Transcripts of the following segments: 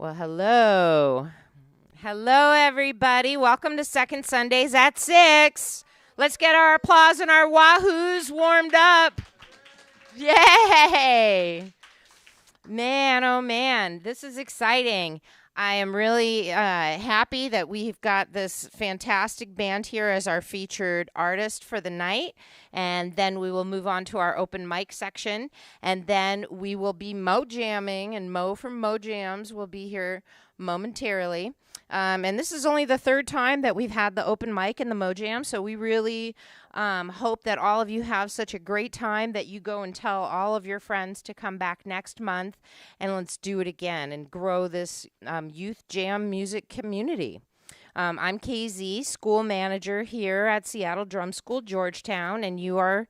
Well, hello. Hello, everybody. Welcome to Second Sundays at 6. Let's get our applause and our wahoos warmed up. Yay! Man, oh man, this is exciting. I am really happy that we've got this fantastic band here as our featured artist for the night. And then we will move on to our open mic section. And then we will be Mo jamming, and Mo from Mo Jams will be here momentarily. And this is only the third time that we've had the open mic and the Mo Jam. So we really hope that all of you have such a great time that you go and tell all of your friends to come back next month, and let's do it again and grow this youth jam music community. I'm KZ, school manager here at Seattle Drum School, Georgetown, and you are...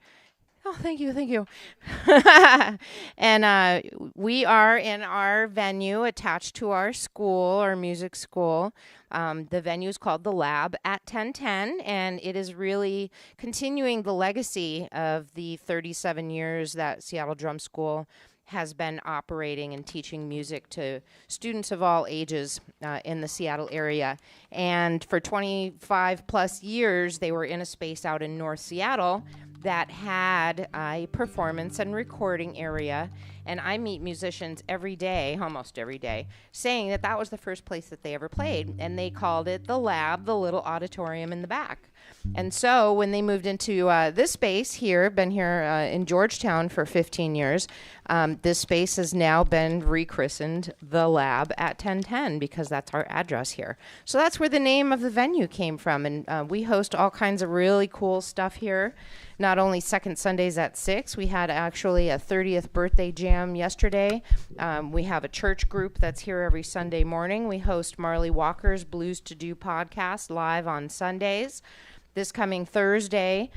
Oh, thank you. And we are in our venue attached to our school, our music school. The venue is called The Lab at 1010, and it is really continuing the legacy of the 37 years that Seattle Drum School has been operating and teaching music to students of all ages in the Seattle area. And for 25 plus years, they were in a space out in North Seattle that had a performance and recording area. And I meet musicians every day, almost every day, saying that that was the first place that they ever played. And they called it the Lab, the little auditorium in the back. And so when they moved into this space here, been here in Georgetown for 15 years, this space has now been rechristened the Lab at 1010 because that's our address here. So that's where the name of the venue came from. And we host all kinds of really cool stuff here. Not only Second Sundays at 6, we had actually a 30th birthday jam yesterday. We have a church group that's here every Sunday morning. We host Marley Walker's Blues to Do podcast live on Sundays. This coming Thursday,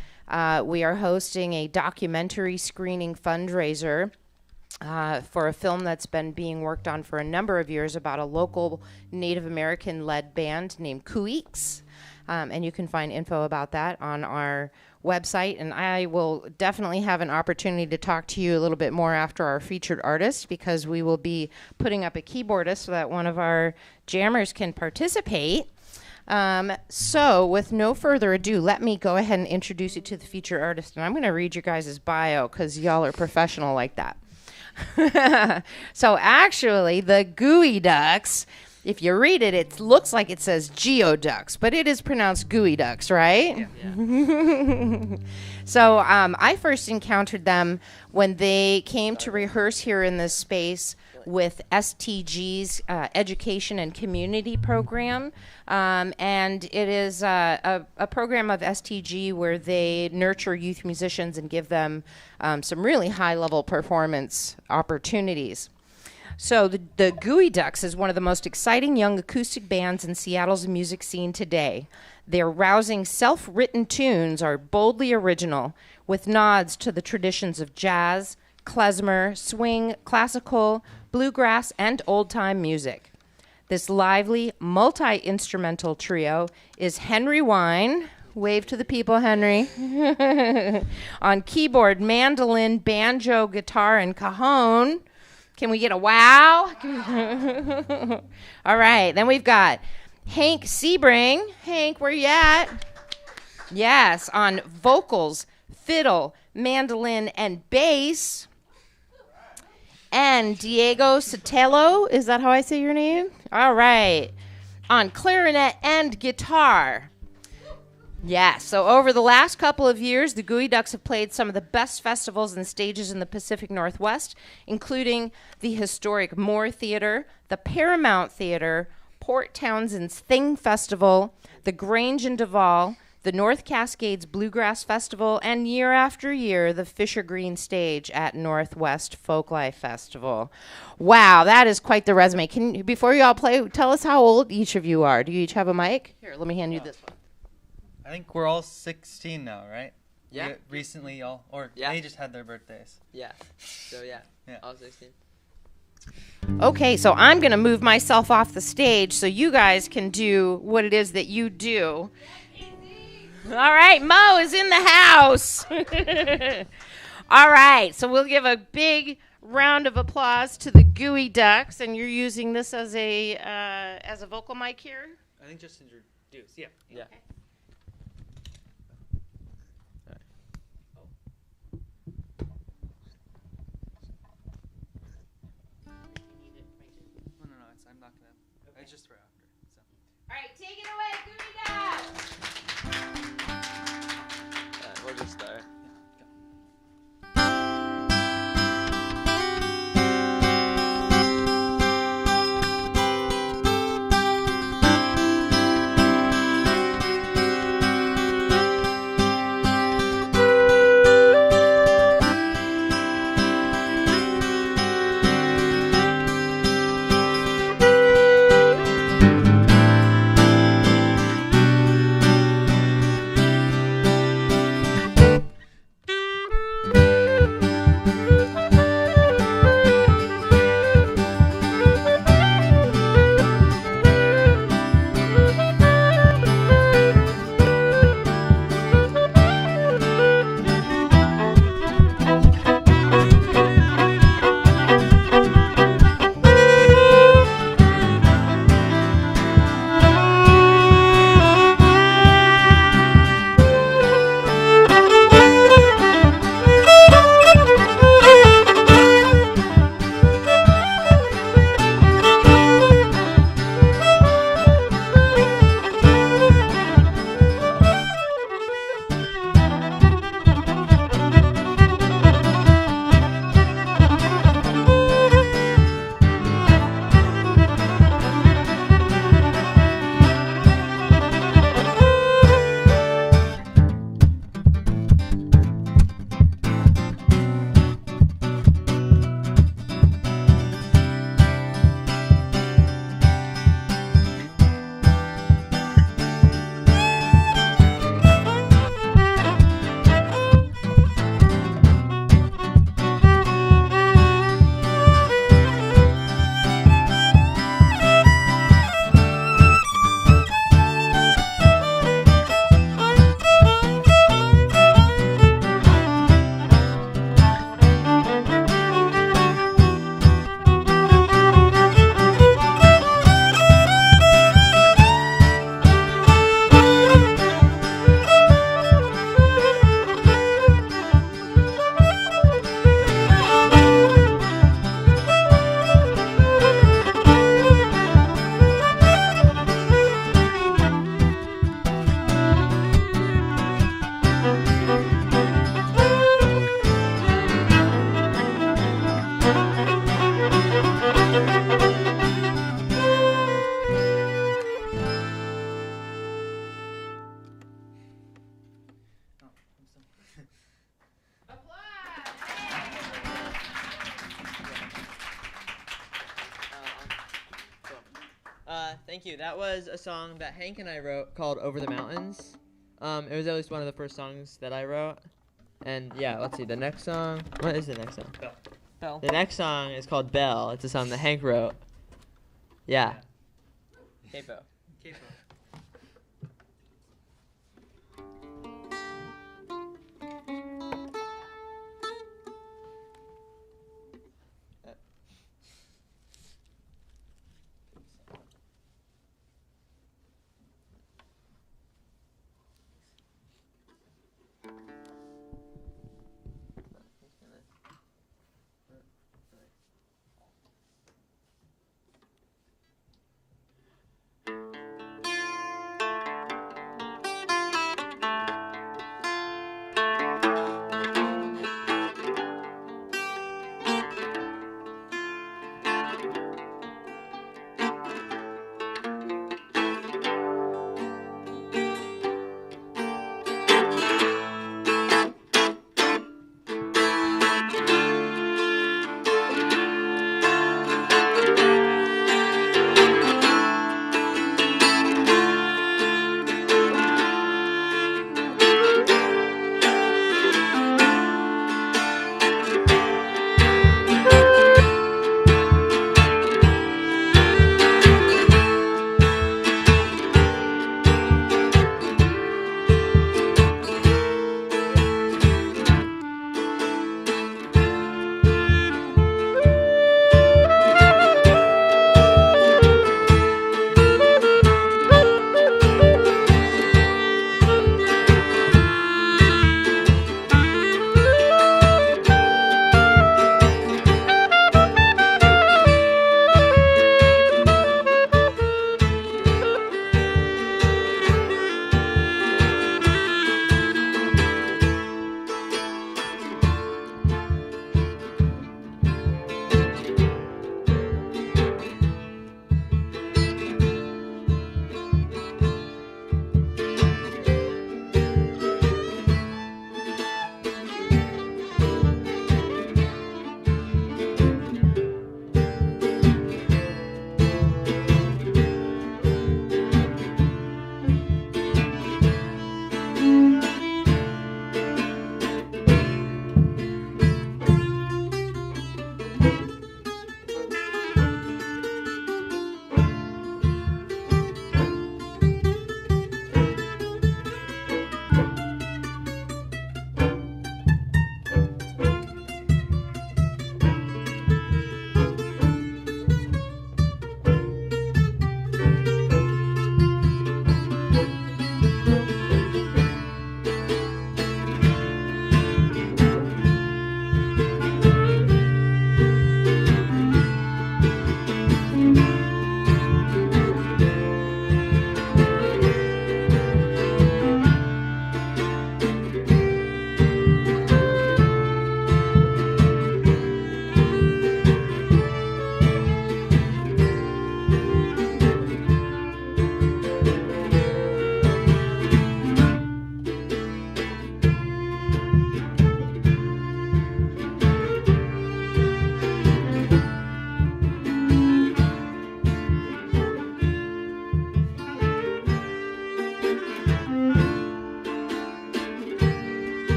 we are hosting a documentary screening fundraiser for a film that's been being worked on for a number of years about a local Native American-led band named Kuiks. And you can find info about that on our website. And I will definitely have an opportunity to talk to you a little bit more after our featured artist, because we will be putting up a keyboardist so that one of our jammers can participate. So with no further ado, let me go ahead and introduce you to the featured artist. And I'm going to read your guys' bio because y'all are professional like that. So actually, the Geoducks, if you read it, it looks like it says Geoducks, but it is pronounced Geoducks, right? Yeah. So I first encountered them when they came to rehearse here in this space with STG's Education and Community Program. And it is a program of STG where they nurture youth musicians and give them some really high-level performance opportunities. So the Geoducks is one of the most exciting young acoustic bands in Seattle's music scene today. Their rousing self-written tunes are boldly original, with nods to the traditions of jazz, klezmer, swing, classical, bluegrass, and old-time music. This lively, multi-instrumental trio is Henry Wine. Wave to the people, Henry. On keyboard, mandolin, banjo, guitar, and cajon. Can we get a wow? All right. Then we've got Hank Sebring. Hank, where you at? Yes, on vocals, fiddle, mandolin, and bass. And Diego Sotelo. Is that how I say your name? All right. On clarinet and guitar. Yeah, so over the last couple of years, the Geoducks have played some of the best festivals and stages in the Pacific Northwest, including the historic Moore Theater, the Paramount Theater, Port Townsend's Thing Festival, the Grange in Duvall, the North Cascades Bluegrass Festival, and year after year, the Fisher Green stage at Northwest Folklife Festival. Wow, that is quite the resume. Before you all play, tell us how old each of you are. Do you each have a mic? Here, let me hand you this one. I think we're all 16 now, right? Yeah. Recently, all, or yeah. They just had their birthdays. Yeah. So yeah. All 16. Okay, so I'm going to move myself off the stage so you guys can do what it is that you do. All right, Mo is in the house. All right, so we'll give a big round of applause to the Geoducks, and you're using this as a vocal mic here. I think just introduce. Yeah. Yeah. Okay. No, I'm not gonna. Okay. I just throw after. So. All right, take it away, Geoducks. We'll just start. Thank you. That was a song that Hank and I wrote called Over the Mountains. It was at least one of the first songs that I wrote. And yeah, let's see. The next song. What is the next song? Bell. The next song is called Bell. It's a song that Hank wrote. Yeah. Capo.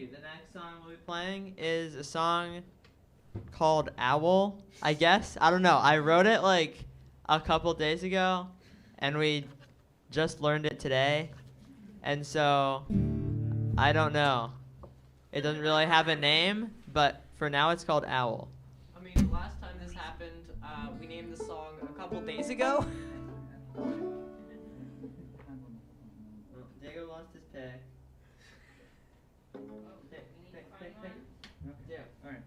you. The next song we'll be playing is a song called Owl, I guess. I don't know. I wrote it like a couple days ago, and we just learned it today. And so, I don't know. It doesn't really have a name, but for now it's called Owl. I mean, last time this happened, we named the song a couple days ago. Diego lost his pick. Pick. Yeah. All right.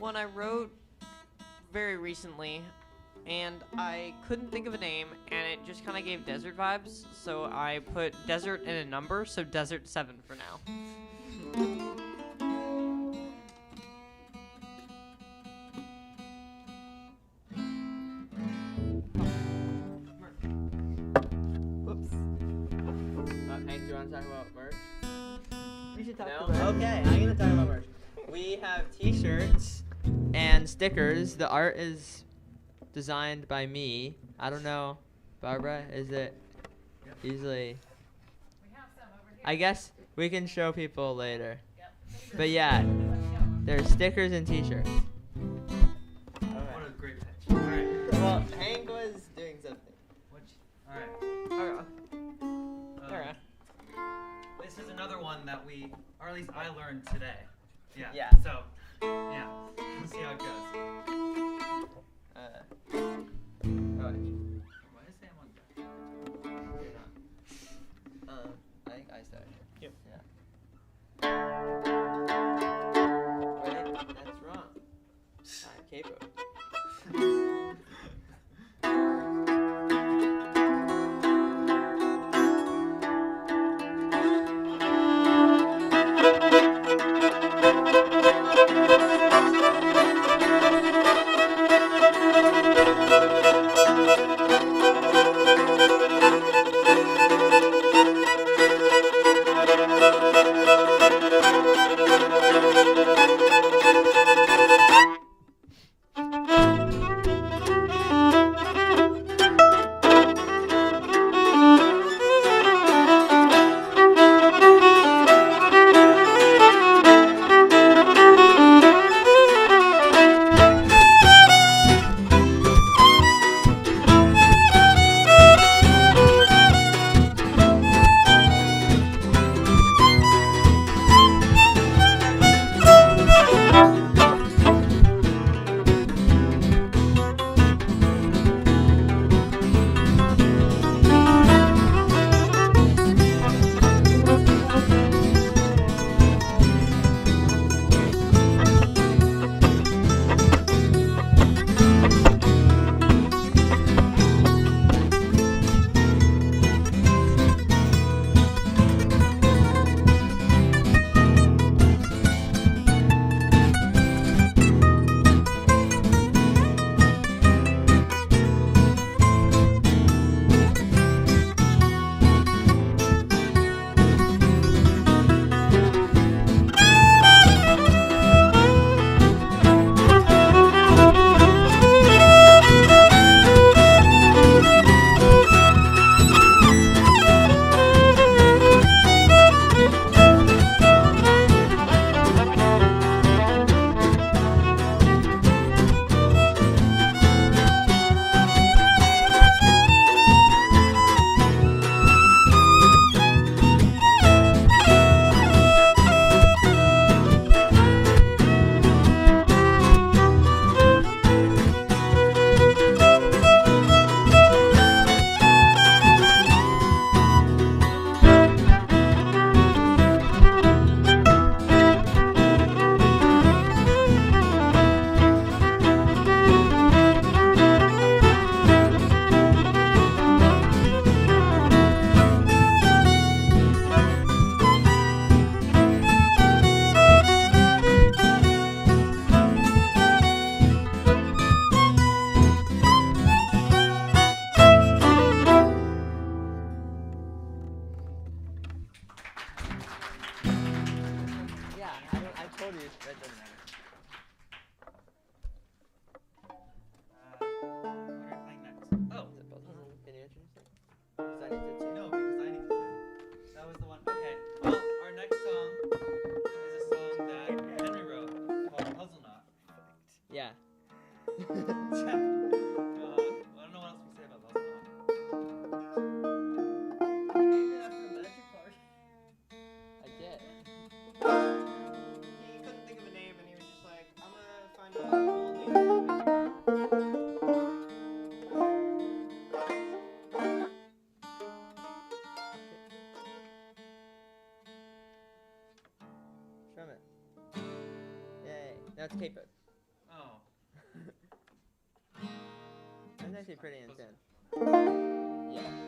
one I wrote very recently. and I couldn't think of a name, and it just kind of gave desert vibes, so I put desert in a number, so Desert 7 for now. Whoops. Hank, do you want to talk about merch? We should talk No? Okay, I'm going to talk about merch. We have t-shirts and stickers. The art is designed by me. I don't know. Barbara, is it usually? We have some over here. I guess we can show people later. Yep. But yeah, there's stickers and t-shirts. What a great pitch. All right. Well, Hank was doing something. All right. Alright. This is another one that we, or at least I learned today. Yeah. Yeah. So, yeah. We'll see how it goes. Why is Sam on that? I think I started. Yep. Yeah. Wait, that's wrong. Capo. That's capo. Oh. actually pretty Close. intense. Yeah.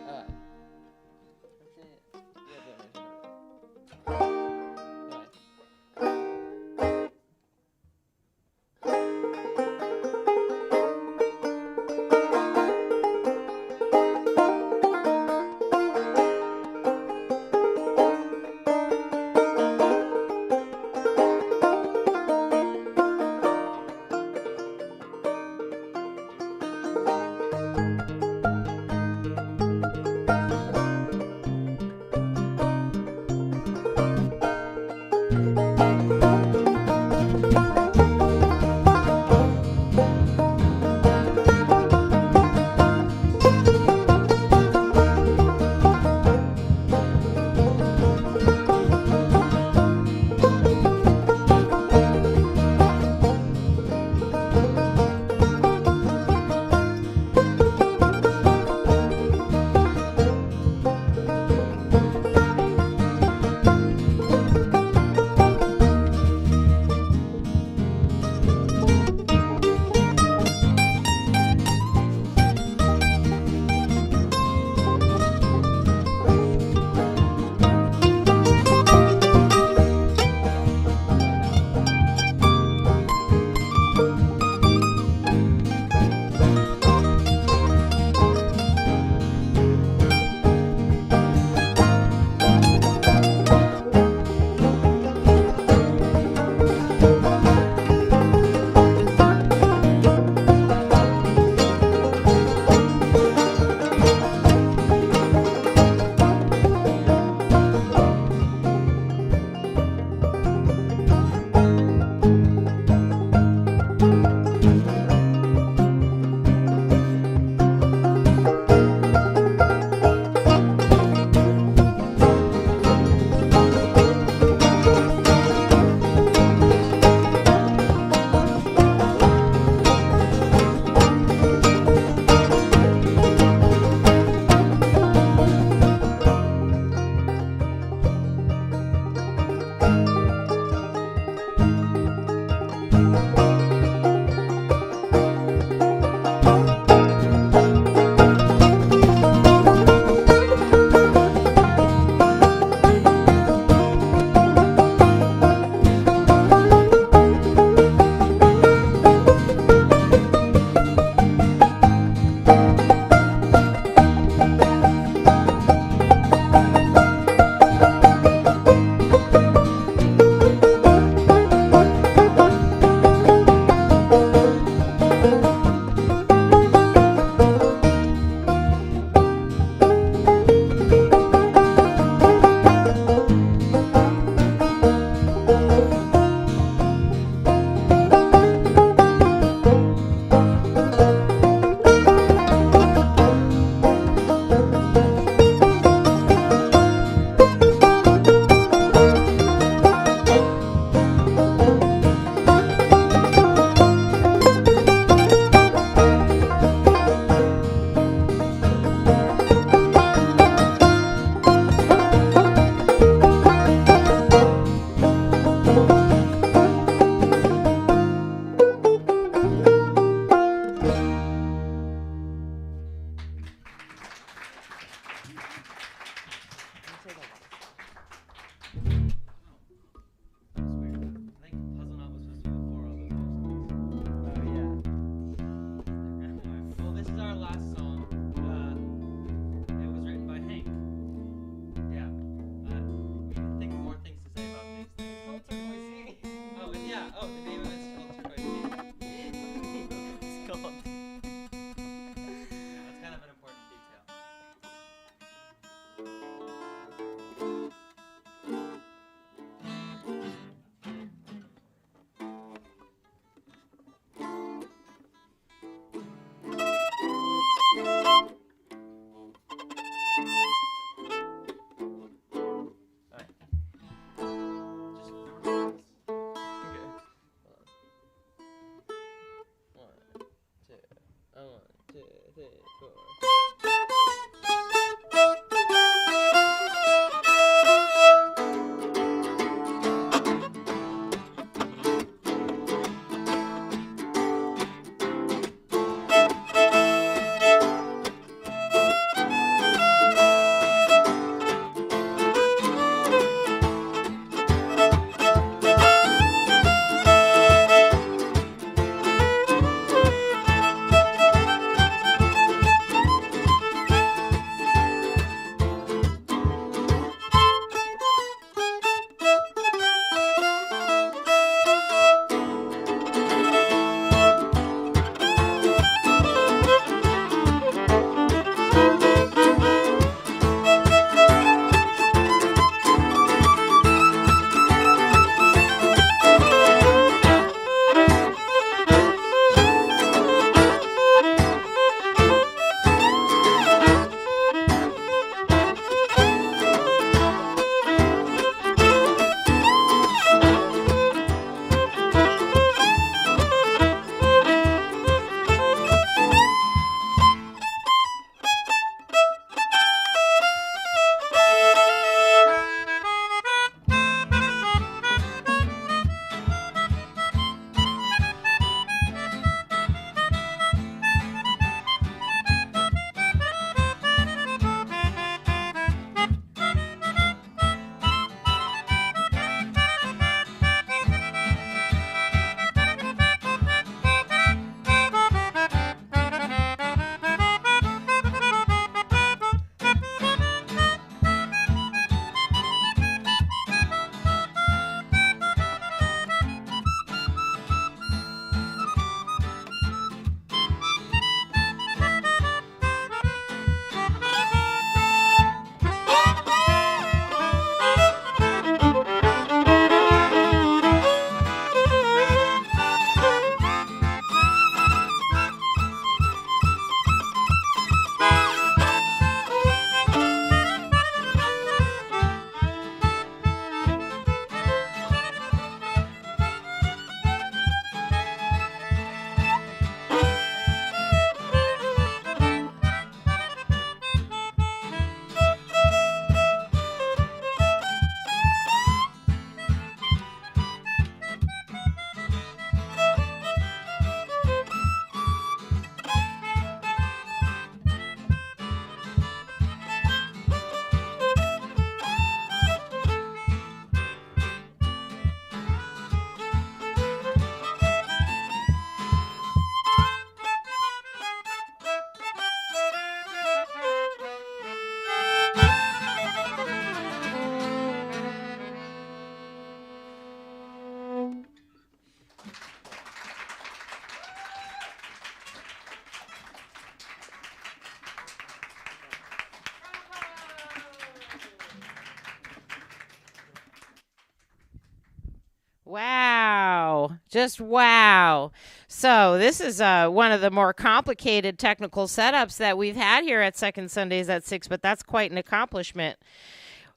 Just wow. So this is one of the more complicated technical setups that we've had here at Second Sundays at 6, but that's quite an accomplishment.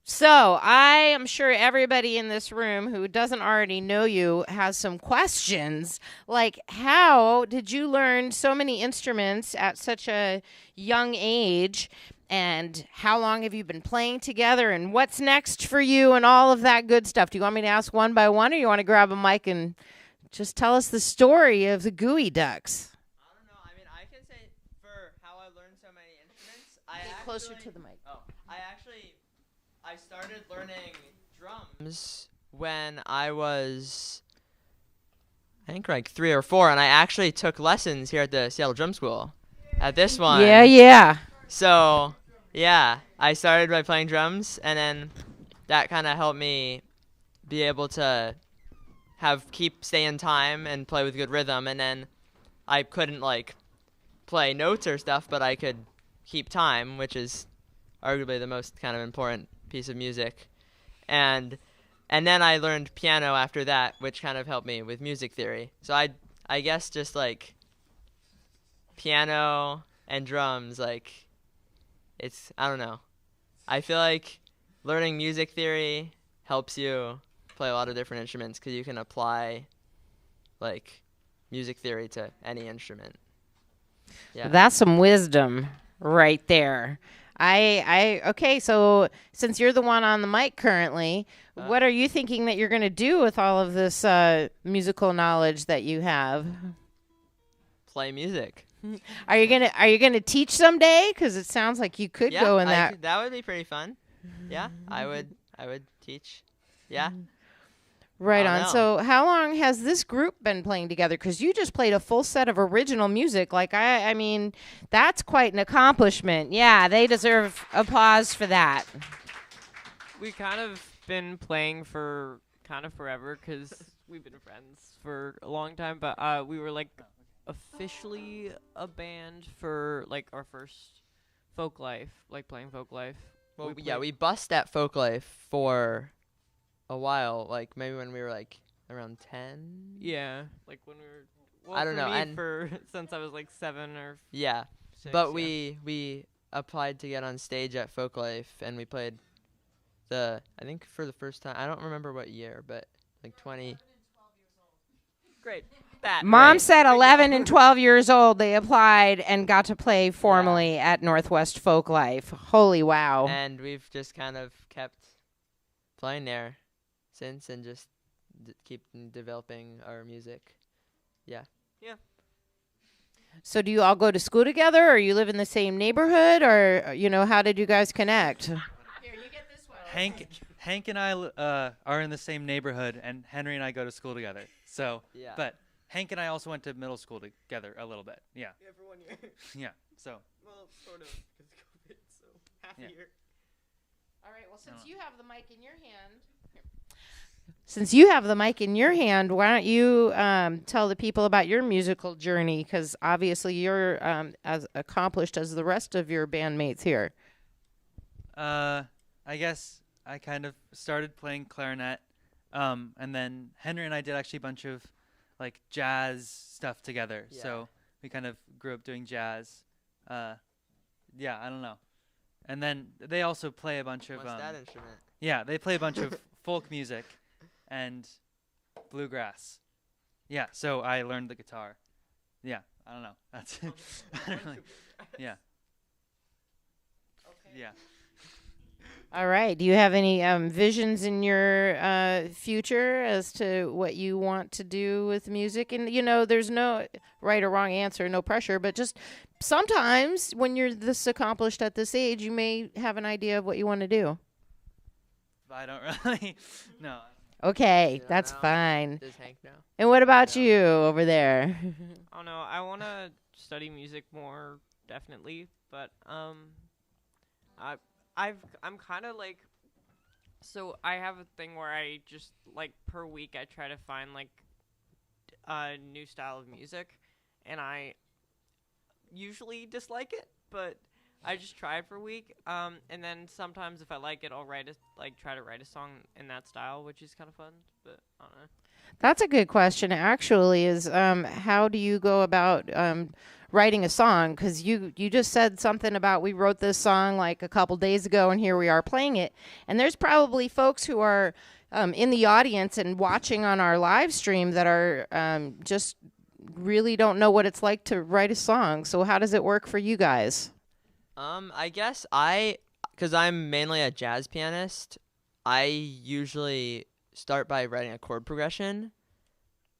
So I am sure everybody in this room who doesn't already know you has some questions, like how did you learn so many instruments at such a young age? And how long have you been playing together? And what's next for you and all of that good stuff? Do you want me to ask one by one, or you want to grab a mic and just tell us the story of the Geoducks? I don't know. I mean, I can say for how I learned so many instruments. Get closer to the mic. I started learning drums when I was, I think, like 3 or 4, and I actually took lessons here at the Seattle Drum School at this one. Yeah. So, yeah, I started by playing drums, and then that kind of helped me be able to stay in time and play with good rhythm. And then I couldn't like play notes or stuff, but I could keep time, which is arguably the most kind of important piece of music. And then I learned piano after that, which kind of helped me with music theory. So I guess just like piano and drums, like I don't know. I feel like learning music theory helps you play a lot of different instruments because you can apply like music theory to any instrument. Yeah. That's some wisdom right there. Okay, so since you're the one on the mic currently, what are you thinking that you're going to do with all of this musical knowledge that you have? Play music. Are you gonna teach someday? Because it sounds like you could go in that. That would be pretty fun. Yeah, I would teach. Yeah. Right on. So how long has this group been playing together? Because you just played a full set of original music. Like, I mean, that's quite an accomplishment. Yeah, they deserve applause for that. We kind of been playing for kind of forever because we've been friends for a long time. But we were like officially a band for like our first Folklife, like playing Folklife. Well, we bussed at Folklife for a while, like maybe when we were like around 10. Yeah, like when we were. Well, I don't know. And since I was like 7 or. Yeah, 6, but we applied to get on stage at Folklife, and we played I think for the first time. I don't remember what year, but like 20. Great. Mom said 11 and 12 years old they applied and got to play formally at Northwest Folklife. Holy wow. And we've just kind of kept playing there since and just keep developing our music. Yeah. So do you all go to school together, or you live in the same neighborhood, or how did you guys connect? Here, you get this one. Hank and I are in the same neighborhood, and Henry and I go to school together. So, yeah. But Hank and I also went to middle school together a little bit. Yeah. Yeah, for 1 year. Yeah. So. Well, sort of, because COVID, so half a year. All right. Well, since you have the mic in your hand, why don't you tell the people about your musical journey? Because obviously you're as accomplished as the rest of your bandmates here. I guess I kind of started playing clarinet, and then Henry and I did actually a bunch of like jazz stuff together. Yeah. So we kind of grew up doing jazz. I don't know. And then they also play a bunch of What's that instrument? Yeah, they play a bunch of folk music and bluegrass. Yeah, so I learned the guitar. Yeah, I don't know. That's I don't really, yeah. Okay. Yeah. All right. Do you have any visions in your future as to what you want to do with music? And, there's no right or wrong answer, no pressure, but just sometimes when you're this accomplished at this age, you may have an idea of what you want to do. I don't really, no. Okay, that's fine. Does Hank know? And what about you over there? I don't know. I want to study music more, definitely, but I'm kind of like, so I have a thing where I just like per week I try to find like a new style of music, and I usually dislike it, but I just try it for a week, and then sometimes if I like it, I'll try to write a song in that style, which is kind of fun. But I don't know. That's a good question, actually, is how do you go about writing a song? Because you just said something about we wrote this song like a couple days ago, and here we are playing it. And there's probably folks who are in the audience and watching on our live stream that are just really don't know what it's like to write a song. So how does it work for you guys? I guess because I'm mainly a jazz pianist, I usually start by writing a chord progression.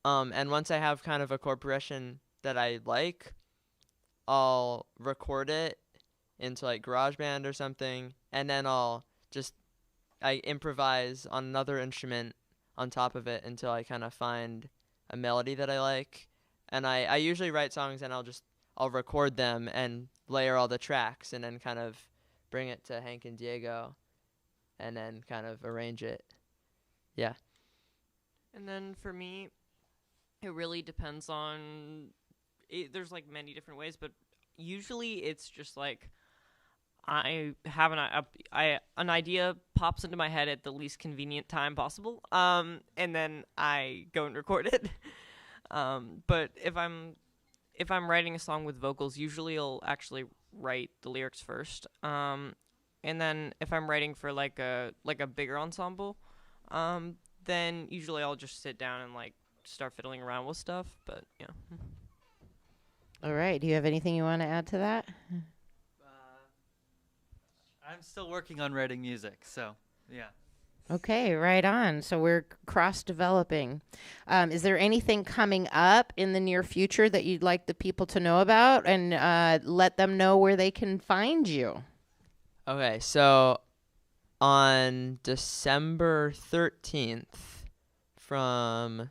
And once I have kind of a chord progression that I like, I'll record it into like GarageBand or something, and then I improvise on another instrument on top of it until I kind of find a melody that I like. And I usually write songs and I'll record them and layer all the tracks and then kind of bring it to Hank and Diego and then kind of arrange it. Yeah. And then for me, it really depends on. There's like many different ways, but usually it's just like I have an idea pops into my head at the least convenient time possible, and then I go and record it. But if I'm writing a song with vocals, usually I'll actually write the lyrics first. And then if I'm writing for like a bigger ensemble, then usually I'll just sit down and like start fiddling around with stuff. But yeah. All right. Do you have anything you want to add to that? I'm still working on writing music, so yeah. Okay, right on. So we're cross-developing. Is there anything coming up in the near future that you'd like the people to know about, and let them know where they can find you? Okay, so on December 13th from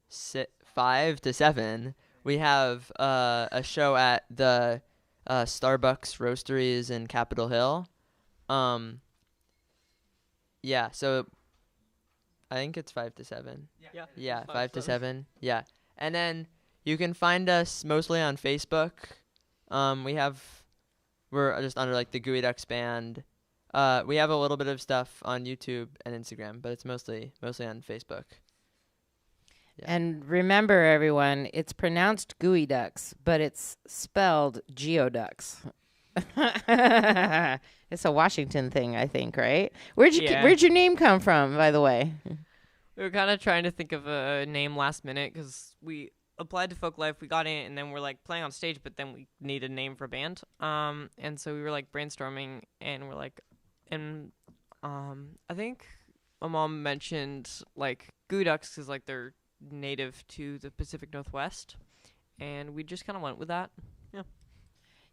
5 to 7, we have a show at the Starbucks Roasteries in Capitol Hill. Yeah, so I think it's 5 to 7. Yeah, 5 to 7. Yeah. And then you can find us mostly on Facebook. We're just under like the Geoducks band. We have a little bit of stuff on YouTube and Instagram, but it's mostly on Facebook. Yeah. And remember, everyone, it's pronounced Geoducks, but it's spelled Geoducks. It's a Washington thing, I think, right? Where'd your name come from, by the way? We were kind of trying to think of a name last minute because we applied to Folklife, we got in, and then we're like playing on stage, but then we need a name for a band. And so we were like brainstorming, and we're like, I think my mom mentioned like Geoducks because like they're native to the Pacific Northwest, and we just kind of went with that. Yeah.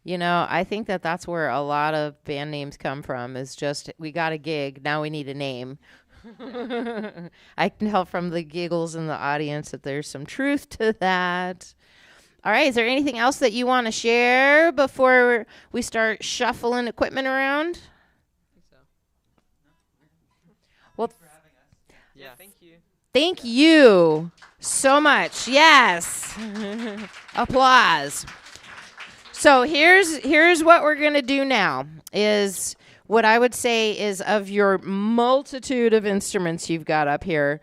You know, I think that's where a lot of band names come from, is just, we got a gig, now we need a name. I can tell from the giggles in the audience that there's some truth to that. All right, is there anything else that you want to share before we start shuffling equipment around? I think so. Well, Thanks for having us. Yeah. Thank you. thank you so much. Yes. Applause. So here's what we're going to do now, is what I would say is, of your multitude of instruments you've got up here,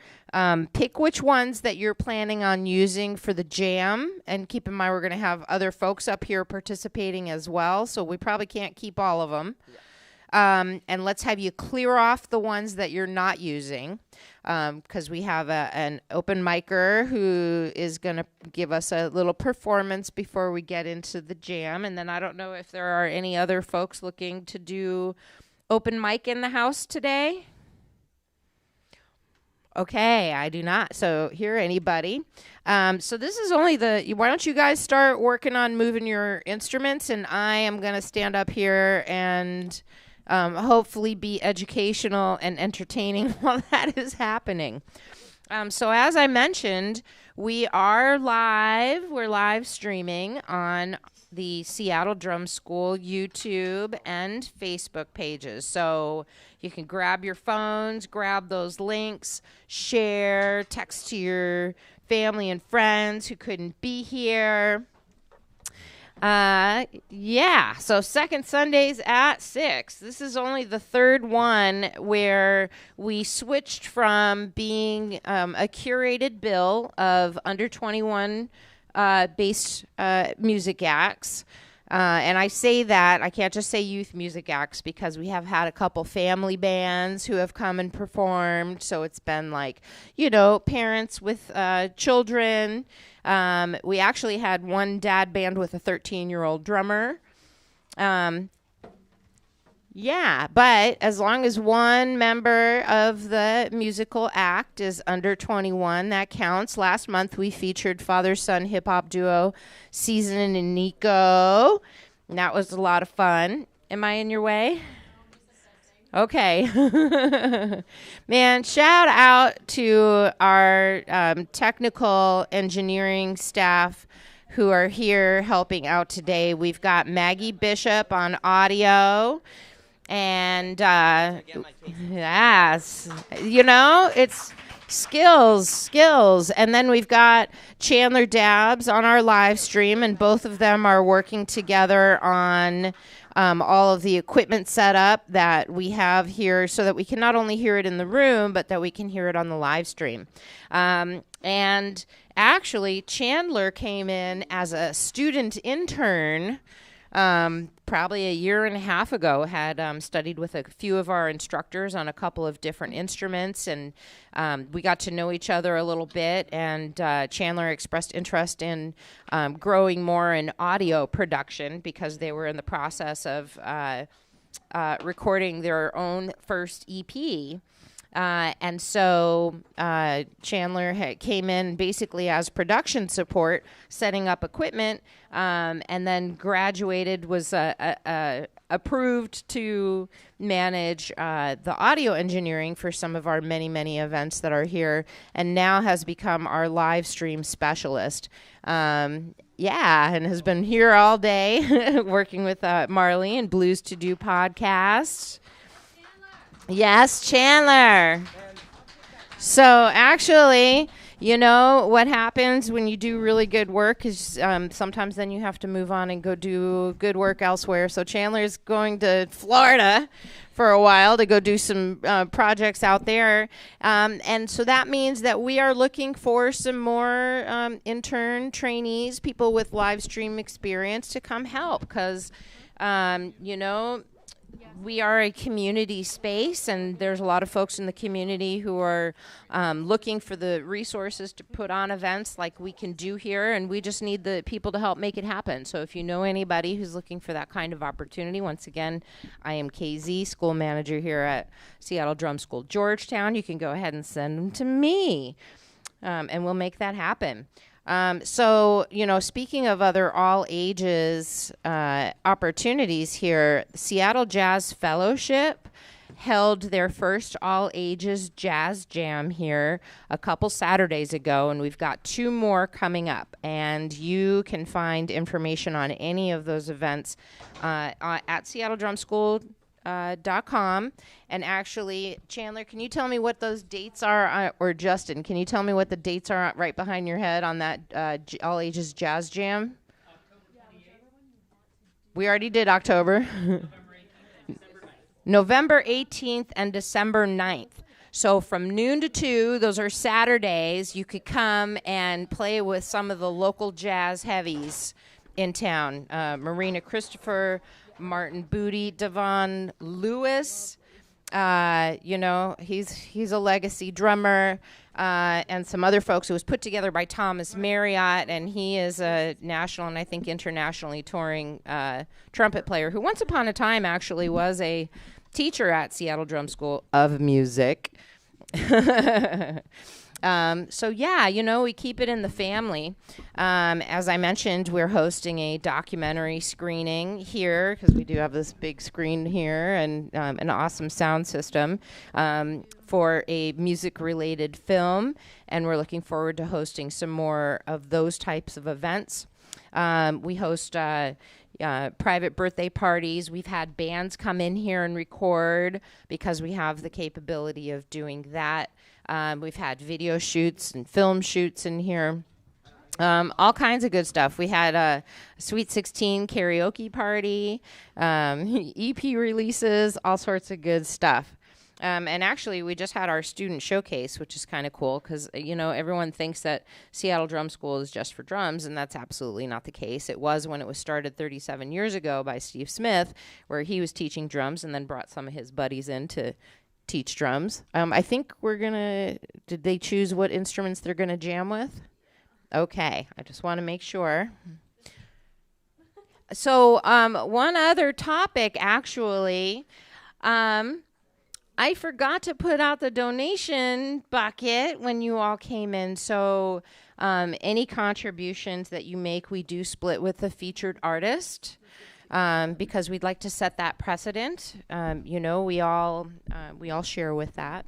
pick which ones that you're planning on using for the jam. And keep in mind, we're going to have other folks up here participating as well, so we probably can't keep all of them. Yeah. And let's have you clear off the ones that you're not using, because we have an open micer who is going to give us a little performance before we get into the jam. And then I don't know if there are any other folks looking to do open mic in the house today. Okay, I do not. So here, anybody. So this is only why don't you guys start working on moving your instruments, and I am going to stand up here and hopefully be educational and entertaining while that is happening. So as I mentioned, we are live. We're live streaming on the Seattle Drum School YouTube and Facebook pages. So you can grab your phones, grab those links, share, text to your family and friends who couldn't be here. Yeah. So second Sundays at 6. This is only the third one where we switched from being a curated bill of under 21 based music acts. And I say that, I can't just say youth music acts because we have had a couple family bands who have come and performed. So it's been like, parents with children. We actually had one dad band with a 13-year-old drummer. Yeah, but as long as one member of the musical act is under 21, that counts. Last month we featured father-son hip-hop duo Season and Nico. And that was a lot of fun. Am I in your way? Okay. Man, shout out to our technical engineering staff who are here helping out today. We've got Maggie Bishop on audio. And yes, it's skills. And then we've got Chandler Dabbs on our live stream, and both of them are working together on all of the equipment setup that we have here so that we can not only hear it in the room, but that we can hear it on the live stream. And actually, Chandler came in as a student intern probably a year and a half ago, had studied with a few of our instructors on a couple of different instruments, and we got to know each other a little bit, and Chandler expressed interest in growing more in audio production because they were in the process of recording their own first EP. And so Chandler came in basically as production support, setting up equipment, and then graduated, was approved to manage the audio engineering for some of our many, many events that are here, and now has become our live stream specialist. Yeah, and has been here all day working with Marley and Blues to Do podcasts. Yes, Chandler. So actually, what happens when you do really good work is sometimes then you have to move on and go do good work elsewhere. So Chandler's going to Florida for a while to go do some projects out there. And so that means that we are looking for some more intern trainees, people with live stream experience to come help because, we are a community space, and there's a lot of folks in the community who are looking for the resources to put on events like we can do here, and we just need the people to help make it happen. So if you know anybody who's looking for that kind of opportunity, once again, I am KZ, school manager here at Seattle Drum School Georgetown. You can go ahead and send them to me, and we'll make that happen. So, speaking of other all ages opportunities here, Seattle Jazz Fellowship held their first all ages jazz jam here a couple Saturdays ago, and we've got 2 more coming up. And you can find information on any of those events at SeattleDrumSchool.com. And actually, Chandler, can you tell me what those dates are, or Justin, can you tell me what the dates are right behind your head on that All Ages Jazz Jam? We already did October. November 18th and December 9th. So from noon to 2, those are Saturdays, you could come and play with some of the local jazz heavies in town. Marina Christopher, Martin Booty, Devon Lewis, he's a legacy drummer, and some other folks. It was put together by Thomas Marriott, and he is a national and I think internationally touring trumpet player who once upon a time actually was a teacher at Seattle Drum School of Music. So yeah, we keep it in the family. As I mentioned, we're hosting a documentary screening here because we do have this big screen here and an awesome sound system for a music-related film, and we're looking forward to hosting some more of those types of events. We host private birthday parties. We've had bands come in here and record because we have the capability of doing that. We've had video shoots and film shoots in here. All kinds of good stuff. We had a Sweet 16 karaoke party, EP releases, all sorts of good stuff. And actually, we just had our student showcase, which is kind of cool because, everyone thinks that Seattle Drum School is just for drums, and that's absolutely not the case. It was when it was started 37 years ago by Steve Smith, where he was teaching drums and then brought some of his buddies in to teach drums. I think did they choose what instruments they're going to jam with? Okay, I just want to make sure. So one other topic, actually, I forgot to put out the donation bucket when you all came in. So any contributions that you make, we do split with the featured artist because we'd like to set that precedent. We all share with that.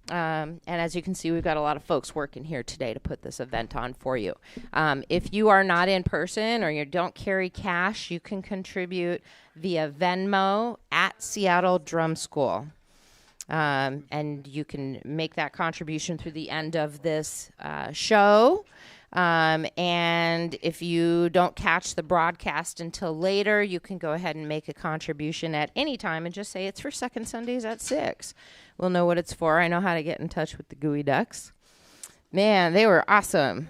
And as you can see, we've got a lot of folks working here today to put this event on for you. If you are not in person or you don't carry cash, you can contribute via Venmo at Seattle Drum School. And you can make that contribution through the end of this show. And if you don't catch the broadcast until later, you can go ahead and make a contribution at any time and just say it's for Second Sundays at 6. We'll know what it's for. I know how to get in touch with the Geoducks. Man, they were awesome.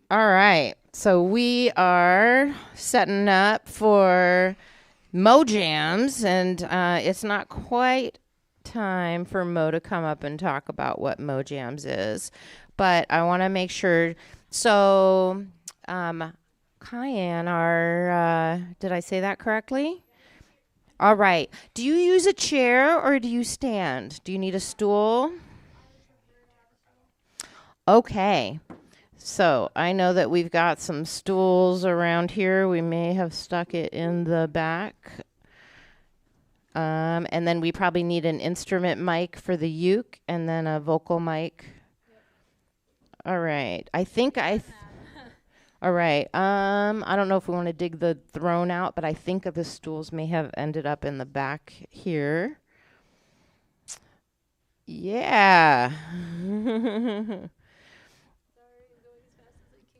All right. So we are setting up for Mo Jams, and it's not quite time for Mo to come up and talk about what Mo Jams is, but I want to make sure. So, Cayenne, did I say that correctly? All right. Do you use a chair or do you stand? Do you need a stool? Okay. So I know that we've got some stools around here. We may have stuck it in the back. And then we probably need an instrument mic for the uke and then a vocal mic. All right. All right. I don't know if we want to dig the throne out, but I think the stools may have ended up in the back here. Yeah.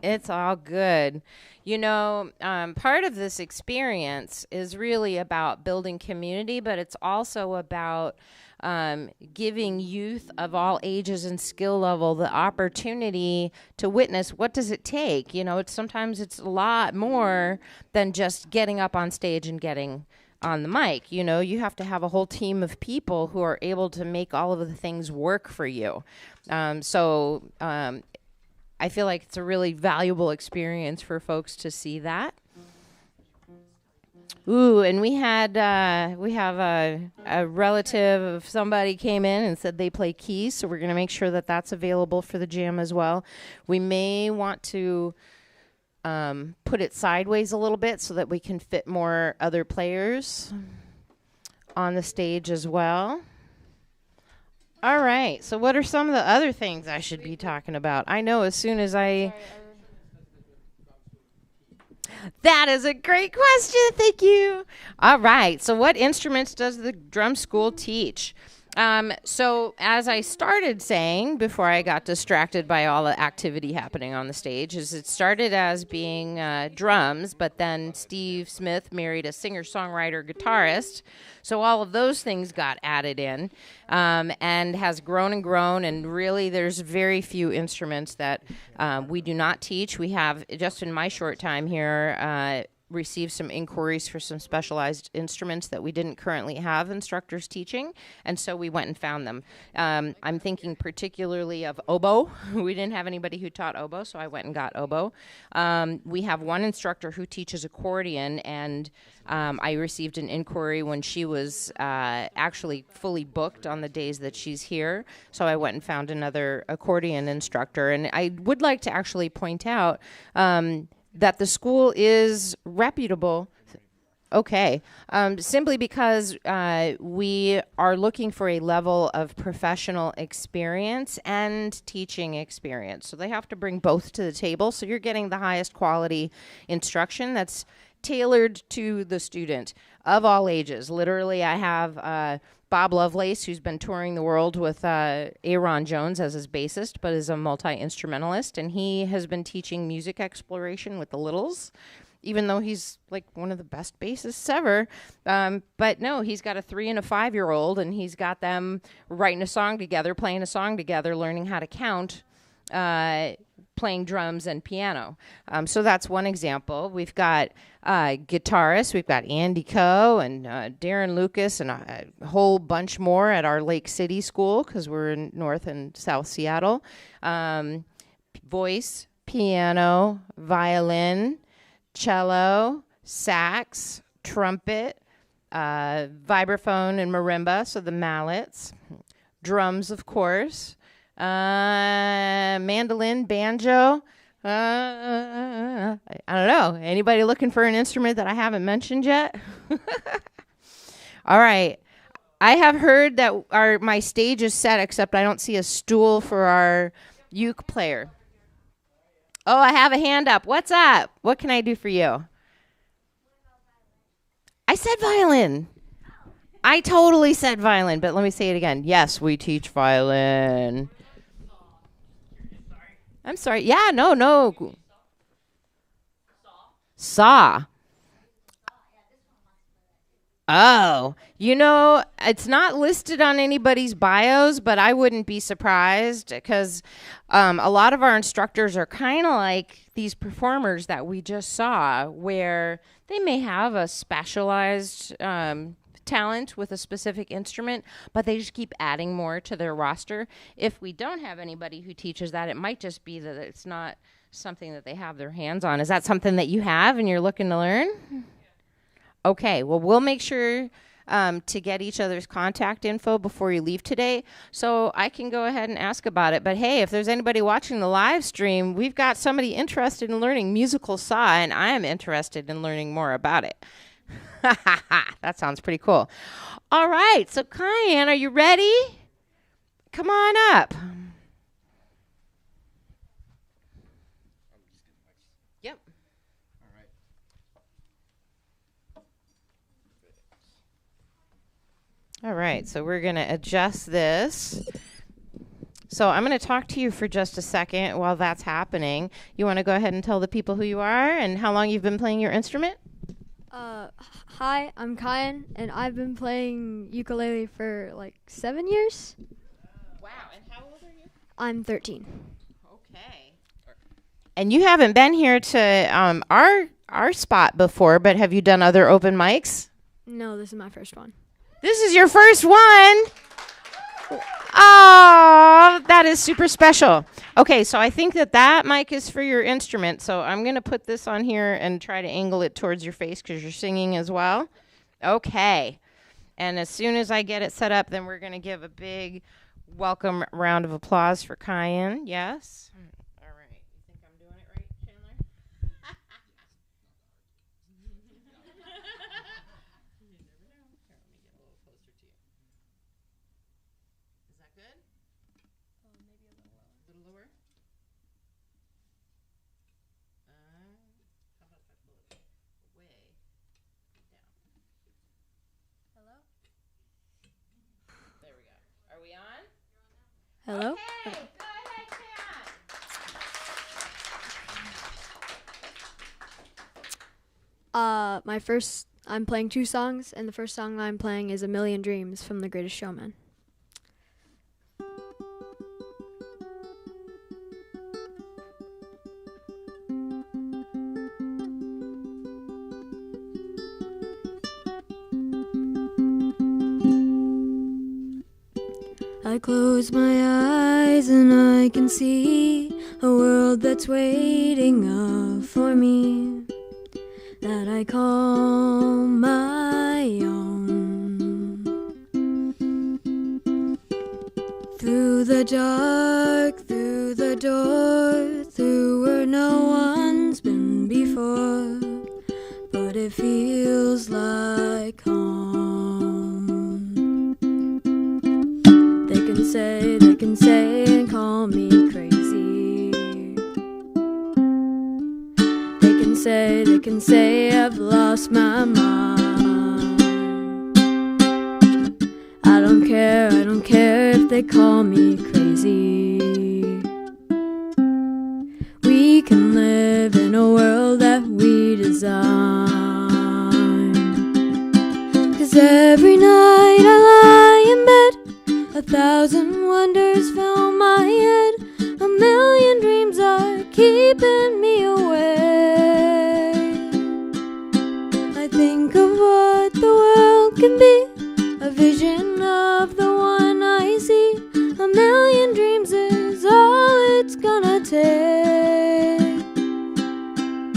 It's all good. Part of this experience is really about building community, but it's also about giving youth of all ages and skill level the opportunity to witness what does it take. Sometimes it's a lot more than just getting up on stage and getting on the mic. You have to have a whole team of people who are able to make all of the things work for you. I feel like it's a really valuable experience for folks to see that. Ooh, and we have a relative of somebody came in and said they play keys, so we're going to make sure that that's available for the jam as well. We may want to put it sideways a little bit so that we can fit more other players on the stage as well. All right, so what are some of the other things I should be talking about? I know as soon as That is a great question. Thank you. All right. So what instruments does the drum school teach? So as I started saying before I got distracted by all the activity happening on the stage, is it started as being drums, but then Steve Smith married a singer-songwriter guitarist. So all of those things got added in and has grown and grown. And really there's very few instruments that we do not teach. We have, just in my short time here, received some inquiries for some specialized instruments that we didn't currently have instructors teaching, and so we went and found them. I'm thinking particularly of oboe. We didn't have anybody who taught oboe, so I went and got oboe. We have one instructor who teaches accordion, and I received an inquiry when she was actually fully booked on the days that she's here, so I went and found another accordion instructor. And I would like to actually point out that the school is reputable. Okay. Simply because we are looking for a level of professional experience and teaching experience. So they have to bring both to the table. So you're getting the highest quality instruction that's tailored to the student of all ages. Literally, I have Bob Lovelace, who's been touring the world with Aaron Jones as his bassist, but is a multi-instrumentalist, and he has been teaching music exploration with the littles, even though he's like one of the best bassists ever. But no, he's got a 3 and a 5-year-old, and he's got them writing a song together, playing a song together, learning how to count, playing drums and piano. So that's one example. We've got guitarists. We've got Andy Coe and Darren Lucas and a whole bunch more at our Lake City school because we're in North and South Seattle. Voice, piano, violin, cello, sax, trumpet, vibraphone and marimba, so the mallets, drums, of course, mandolin, banjo. I don't know. Anybody looking for an instrument that I haven't mentioned yet? All right. I have heard that my stage is set, except I don't see a stool for our uke player. Oh, I have a hand up. What's up? What can I do for you? I said violin. I totally said violin, but let me say it again. Yes, we teach violin. I'm sorry. Yeah, no. Saw. Oh, it's not listed on anybody's bios, but I wouldn't be surprised because a lot of our instructors are kind of like these performers that we just saw, where they may have a specialized talent with a specific instrument, but they just keep adding more to their roster. If we don't have anybody who teaches that, it might just be that it's not something that they have their hands on. Is that something that you have and you're looking to learn? Okay, well, we'll make sure to get each other's contact info before you leave today, so I can go ahead and ask about it. But hey, if there's anybody watching the live stream, we've got somebody interested in learning musical saw, and I am interested in learning more about it. That sounds pretty cool. All right, so Cayenne, are you ready? Come on up. Yep. All right, so we're going to adjust this. So I'm going to talk to you for just a second while that's happening. You want to go ahead and tell the people who you are and how long you've been playing your instrument? Hi, I'm Kyan, and I've been playing ukulele for like 7 years. Wow, and how old are you? I'm 13. Okay. And you haven't been here to our spot before, but have you done other open mics? No, this is my first one. This is your first one? Oh, that is super special. Okay, so I think that mic is for your instrument. So I'm going to put this on here and try to angle it towards your face because you're singing as well. Okay. And as soon as I get it set up, then we're going to give a big welcome round of applause for Cayenne. Yes? All right. You think I'm doing it right, Chandler? Is that good? Maybe a little lower. A little lower? How about if I pull it way down? Hello? There we go. Are we on? Hello? Okay, go ahead, Chan. I'm playing 2 songs, and the first song I'm playing is A Million Dreams from The Greatest Showman. I close my eyes and I can see a world that's waiting up for me, that I call my own. Through the dark, through the door, through where no one's been before, but it feels like home. They can say and call me crazy. They can say I've lost my mind. I don't care if they call me crazy. We can live in a world that we design. 'Cause every night I lie in bed, 1,000 wonders fill my head. 1,000,000 dreams are keeping me awake. I think of what the world can be, a vision of the one I see. 1,000,000 dreams is all it's gonna take.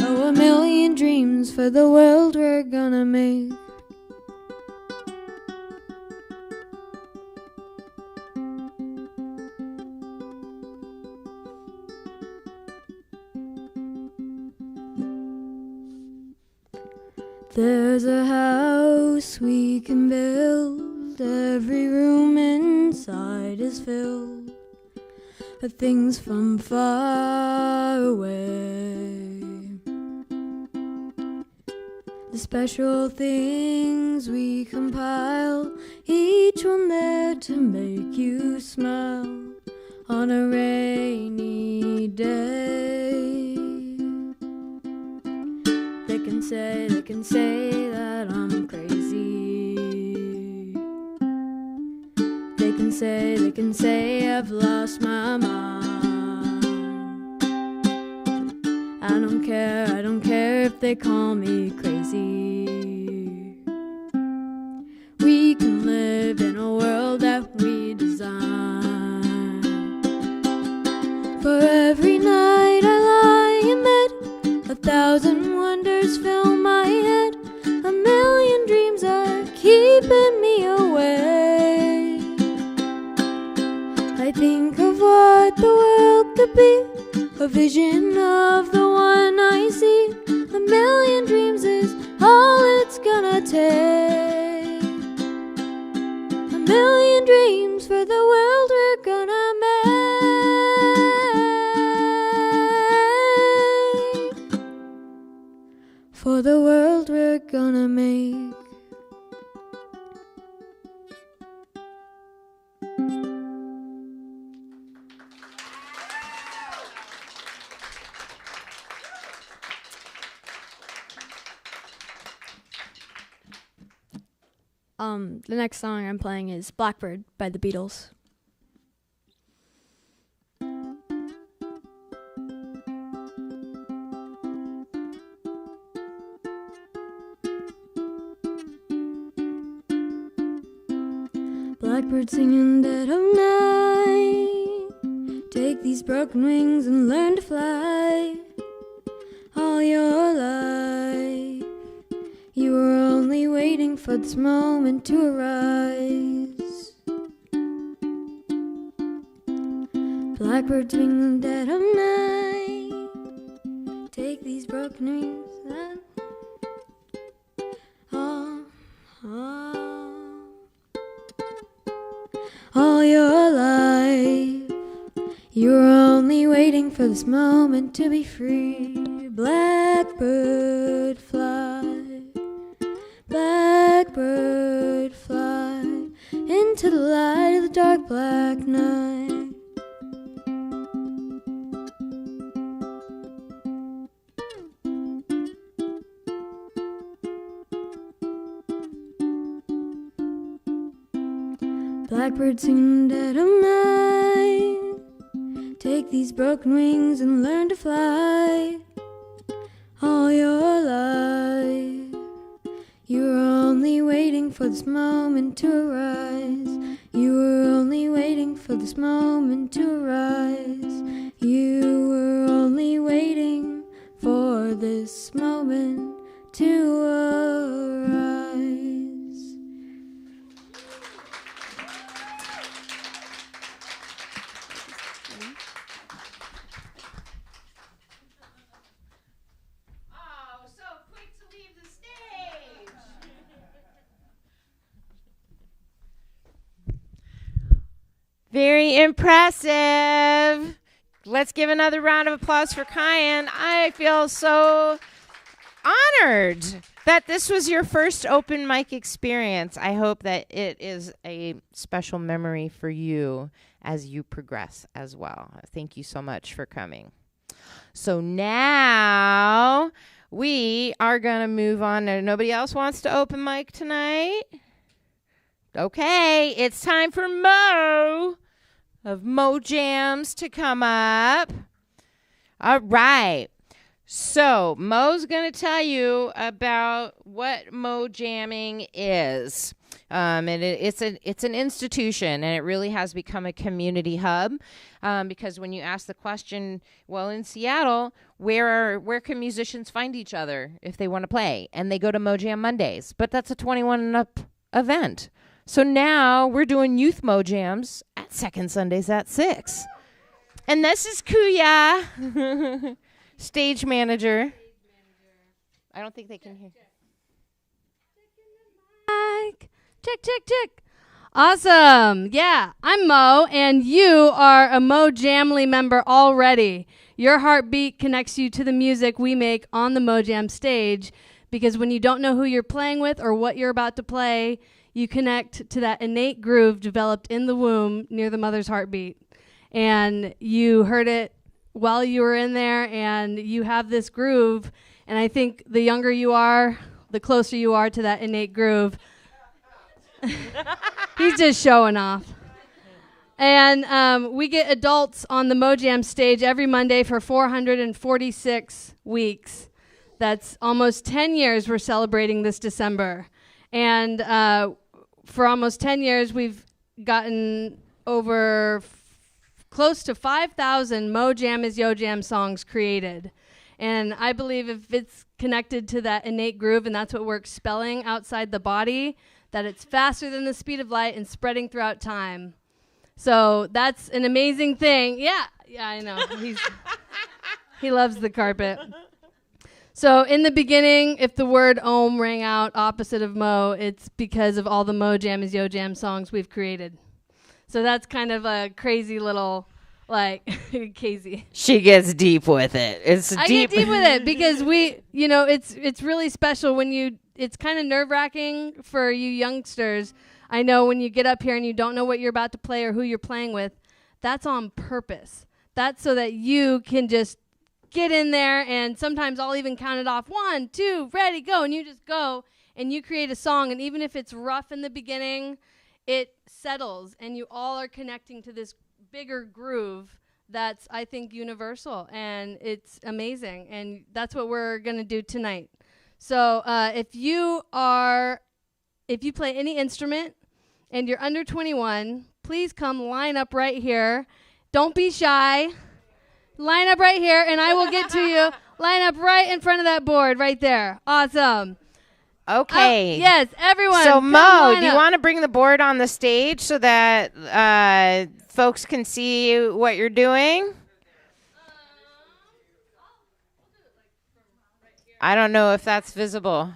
Oh, 1,000,000 dreams for the world we're gonna make. There's a house we can build, every room inside is filled with things from far away. The special things we compile, each one there to make you smile on a rainy day. They can say that I'm crazy. They can say I've lost my mind. I don't care if they call me crazy. We can live in a world that we design. For every night I lie in bed, 1,000 wonders fill my head. 1,000,000 dreams are keeping me awake. I think of what the world could be, a vision of the one I see. 1,000,000 dreams is all it's gonna take. 1,000,000 dreams for the world we're gonna make. For the world we're gonna make. The next song I'm playing is Blackbird by the Beatles. Blackbird singing dead of night, take these broken wings and learn to fly. All your life you were only waiting for this moment to arise. Blackbird singing dead of night, take these broken wings and all your life you were only waiting for this moment to be free. Blackbird fly, blackbird fly into the light of the dark black night. Blackbird singing dead of night, take these broken wings and learn to fly. All your life you were only waiting for this moment to arise. You were only waiting for this moment to arise. You were only waiting for this moment to arise. Very impressive. Let's give another round of applause for Kyan. I feel so honored that this was your first open mic experience. I hope that it is a special memory for you as you progress as well. Thank you so much for coming. So now we are going to move on. Nobody else wants to open mic tonight? Okay, it's time for Mo of Mo Jams to come up. All right. So Mo's going to tell you about what Mo Jamming is. And it's an institution, and it really has become a community hub. Because when you ask the question, well, in Seattle, where can musicians find each other if they want to play? And they go to Mo Jam Mondays, but that's a 21 and up event. So now we're doing youth Mo Jams at second Sundays at 6. And this is Kuya. Stage manager. I don't think they can hear. Check, check, check. Awesome. Yeah, I'm Mo, and you are a Mo Jamly member already. Your heartbeat connects you to the music we make on the Mo Jam stage, because when you don't know who you're playing with or what you're about to play, you connect to that innate groove developed in the womb near the mother's heartbeat. And you heard it while you were in there, and you have this groove, and I think the younger you are, the closer you are to that innate groove. He's just showing off. And we get adults on the Mo Jam stage every Monday for 446 weeks. That's almost 10 years we're celebrating this December. And for almost 10 years, we've gotten over close to 5,000 Mo Jam is Yo Jam songs created. And I believe if it's connected to that innate groove, and that's what we're expelling outside the body, that it's faster than the speed of light and spreading throughout time. So that's an amazing thing. Yeah, I know. He loves the carpet. So in the beginning, if the word Om rang out opposite of Mo, it's because of all the Mo Jam is Yo Jam songs we've created. So that's kind of a crazy little, crazy. She gets deep with it. I get deep with it because it's really special when it's kind of nerve-wracking for you youngsters. I know when you get up here and you don't know what you're about to play or who you're playing with, that's on purpose. That's so that you can just get in there, and sometimes I'll even count it off. 1, 2, ready, go. And you just go and you create a song. And even if it's rough in the beginning, it settles and you all are connecting to this bigger groove that's, I think, universal. And it's amazing. And that's what we're going to do tonight. So if you play any instrument and you're under 21, please come line up right here. Don't be shy. Line up right here, and I will get to you. Line up right in front of that board right there. Awesome. Okay. Yes, everyone. So, Mo, do you want to bring the board on the stage so that folks can see what you're doing? I don't know if that's visible.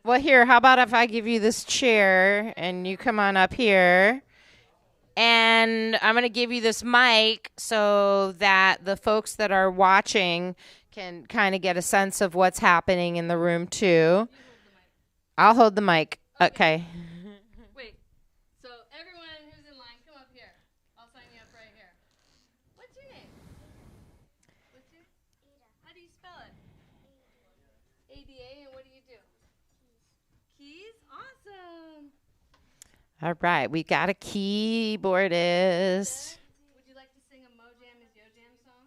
Well, here, how about if I give you this chair and you come on up here? And I'm going to give you this mic so that the folks that are watching can kind of get a sense of what's happening in the room, too. I'll hold the mic. Okay. Wait. So everyone who's in line, come up here. I'll sign you up right here. What's your name? Ada. How do you spell it? ADA, and what do you do? Keys? Awesome. All right. We got a keyboardist. Would you like to sing a Mo Jam is Yo Jam song?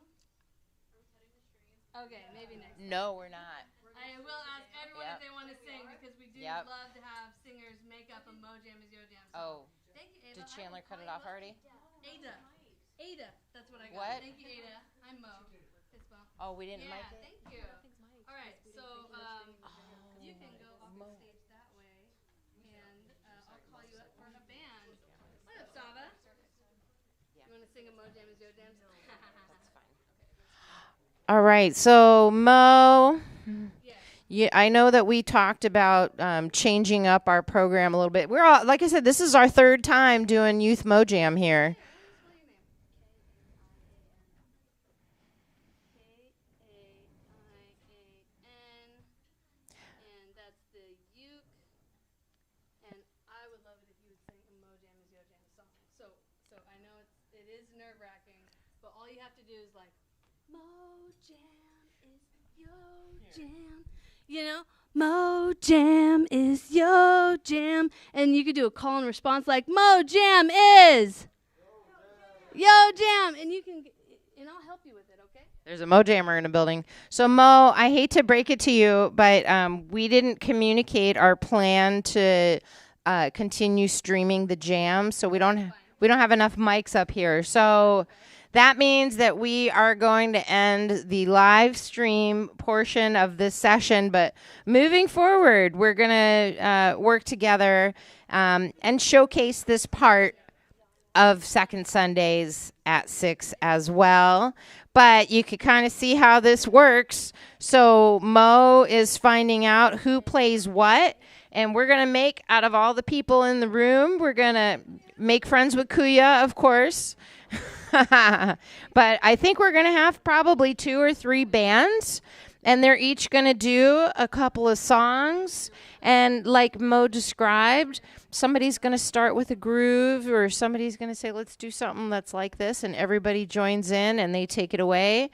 Okay, maybe next time. No, we're not. I will ask everyone if they want to sing, because we do love to have singers make up a Mo Jam is Yo Jam song. Oh. Thank you, Ava. Did Chandler cut it off already? Ada. That's what I got. What? Thank you, Ada. I'm Mo. Isabel. Oh, we didn't mic it? Thank you. All right, so you can go off the stage that way, and I'll call you up for a band. What up, Sava? You want to sing a Mo Jam is Yo Jam song? That's fine. All right. So, Mo, I know that we talked about changing up our program a little bit. We're all, like I said, this is our third time doing Youth Mo Jam here. have to do is like, Mo Jam is yo jam. You know, Mo Jam is yo jam. And you could do a call and response like, Mo Jam is yo jam. And you can, and I'll help you with it, okay? There's a Mo Jammer in the building. So, Mo, I hate to break it to you, but we didn't communicate our plan to continue streaming the jam. So we don't have enough mics up here. So that means that we are going to end the live stream portion of this session. But moving forward, we're going to work together and showcase this part of Second Sundays at 6 as well. But you could kind of see how this works. So Mo is finding out who plays what. And we're going to make, out of all the people in the room, we're going to make friends with Kuya, of course. But I think we're going to have probably 2 or 3 bands. And they're each going to do a couple of songs. And like Mo described, somebody's going to start with a groove, or somebody's going to say, let's do something that's like this. And everybody joins in and they take it away.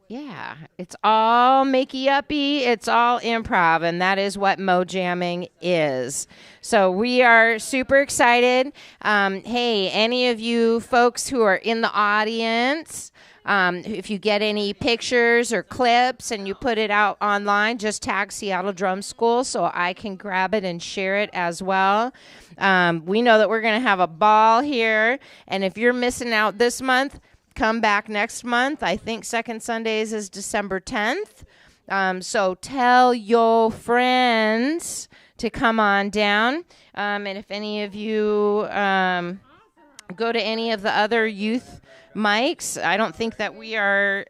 Yeah, it's all makey-uppy. It's all improv. And that is what Mo Jamming is. So we are super excited. Hey, any of you folks who are in the audience, if you get any pictures or clips and you put it out online, just tag Seattle Drum School so I can grab it and share it as well. We know that we're going to have a ball here. And if you're missing out this month, come back next month. I think Second Sundays is December 10th. So tell your friends to come on down. And if any of you go to any of the other youth mics, I don't think that we are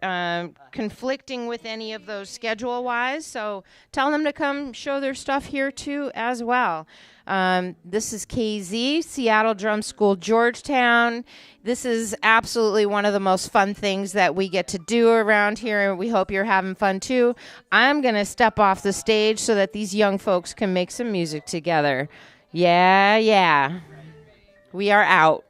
conflicting with any of those schedule-wise. So tell them to come show their stuff here too as well. This is KZ, Seattle Drum School, Georgetown. This is absolutely one of the most fun things that we get to do around here, and we hope you're having fun too. I'm going to step off the stage so that these young folks can make some music together. Yeah. We are out.